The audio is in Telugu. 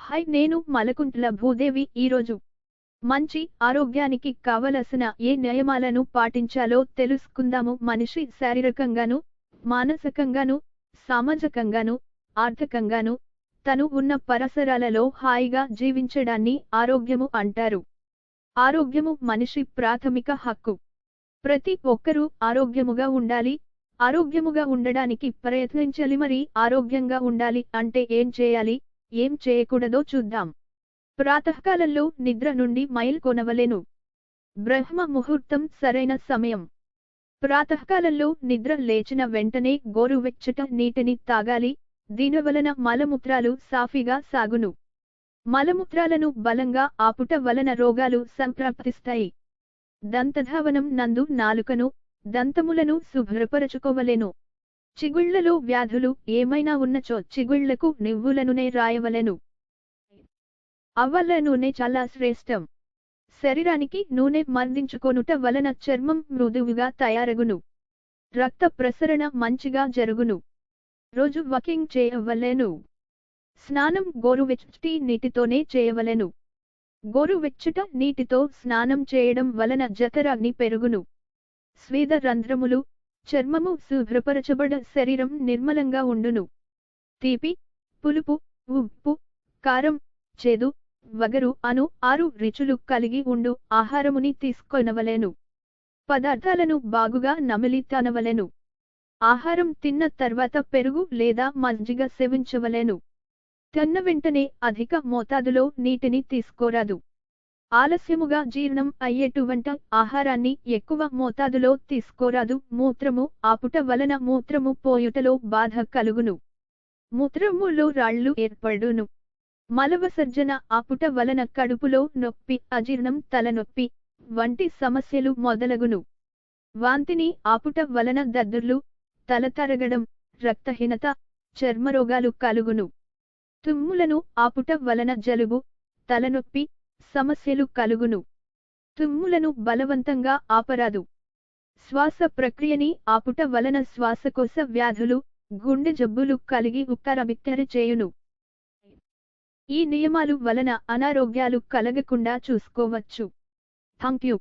హాయ్, నేను మలకుంట్ల భూదేవి. ఈరోజు మంచి ఆరోగ్యానికి కావలసిన ఏ నియమాలను పాటించాలో తెలుసుకుందాము. మనిషి శారీరకంగాను, మానసికంగాను, సామాజికంగాను, ఆర్థికంగాను తను ఉన్న పరిసరాలలో హాయిగా జీవించడాన్ని ఆరోగ్యము అంటారు. ఆరోగ్యము మనిషి ప్రాథమిక హక్కు. ప్రతి ఒక్కరూ ఆరోగ్యముగా ఉండాలి. ఆరోగ్యముగా ఉండడానికి ప్రయత్నించాలి. మరి ఆరోగ్యంగా ఉండాలి అంటే ఏం చేయాలి, ఏం చేయకూడదో చూద్దాం. ప్రాతకాలంలో నిద్ర నుండి మేల్కొనవలెను. బ్రహ్మ ముహూర్తం సరైన సమయం. ప్రాతకాలంలో నిద్ర లేచిన వెంటనే గోరువెచ్చటి నీటిని తాగాలి. దీనివలన మలమూత్రాలు సాఫీగా సాగును. మలమూత్రాలను బలంగా ఆపుట వలన రోగాలు సంప్రాప్తిస్తాయి. దంతధావనం నందు నాలుకను, దంతములను శుభ్రపరచుకోవలెను. చిగుళ్లలో వ్యాధులు ఏమైనా ఉన్నచో చిగుళ్లకు నువ్వుల నూనె రాయవలెను. ఆవాల నూనె చాలా శ్రేష్టం. శరీరానికి నూనె మర్దించుకొనుట వలన చర్మం మృదువుగా తయారగును. రక్త ప్రసరణ మంచిగా జరుగును. రోజు వాకింగ్ చేయవలెను. స్నానం గోరువెచ్చటి నీటితోనే చేయవలెను. గోరువెచ్చట నీటితో స్నానం చేయడం వలన జఠరాగ్ని పెరుగును. స్వేద రంధ్రములు, చర్మము శుభ్రపరచబడ శరీరం నిర్మలంగా ఉండును. తీపి, పులుపు, ఉప్పు, కారం, చేదు, వగరు అను 6 రుచులు కలిగి ఉండు ఆహారముని తీసుకొనవలెను. పదార్థాలను బాగుగా నమిలి తినవలెను. ఆహారం తిన్న తర్వాత పెరుగు లేదా మజ్జిగ సేవించవలెను. తిన్న వెంటనే అధిక మోతాదులో నీటిని తీసుకోరాదు. ఆలస్యముగా జీర్ణం అయ్యేటువంటి ఆహారాన్ని ఎక్కువ మోతాదులో తీసుకోరాదు. మూత్రము ఆపుట వలన మూత్రము పోయుటలో బాధ కలుగును. మూత్రములో రాళ్లు ఏర్పడును. మలవిసర్జన ఆపుట వలన కడుపులో నొప్పి, అజీర్ణం, తలనొప్పి వంటి సమస్యలు మొదలగును. వాంతిని ఆపుట వలన దద్దుర్లు, తల తరగడం, రక్తహీనత, చర్మరోగాలు కలుగును. తుమ్ములను ఆపుట వలన జలుబు, తలనొప్పి సమస్యలు కలుగును. తుమ్ములను బలవంతంగా ఆపరాదు. శ్వాస ప్రక్రియని ఆపుట వలన శ్వాసకోశ వ్యాధులు, గుండె జబ్బులు కలిగి ఉక్కరబిక్కరి చేయును. ఈ నియమాలు వలన అనారోగ్యాలు కలగకుండా చూసుకోవచ్చు. థాంక్యూ.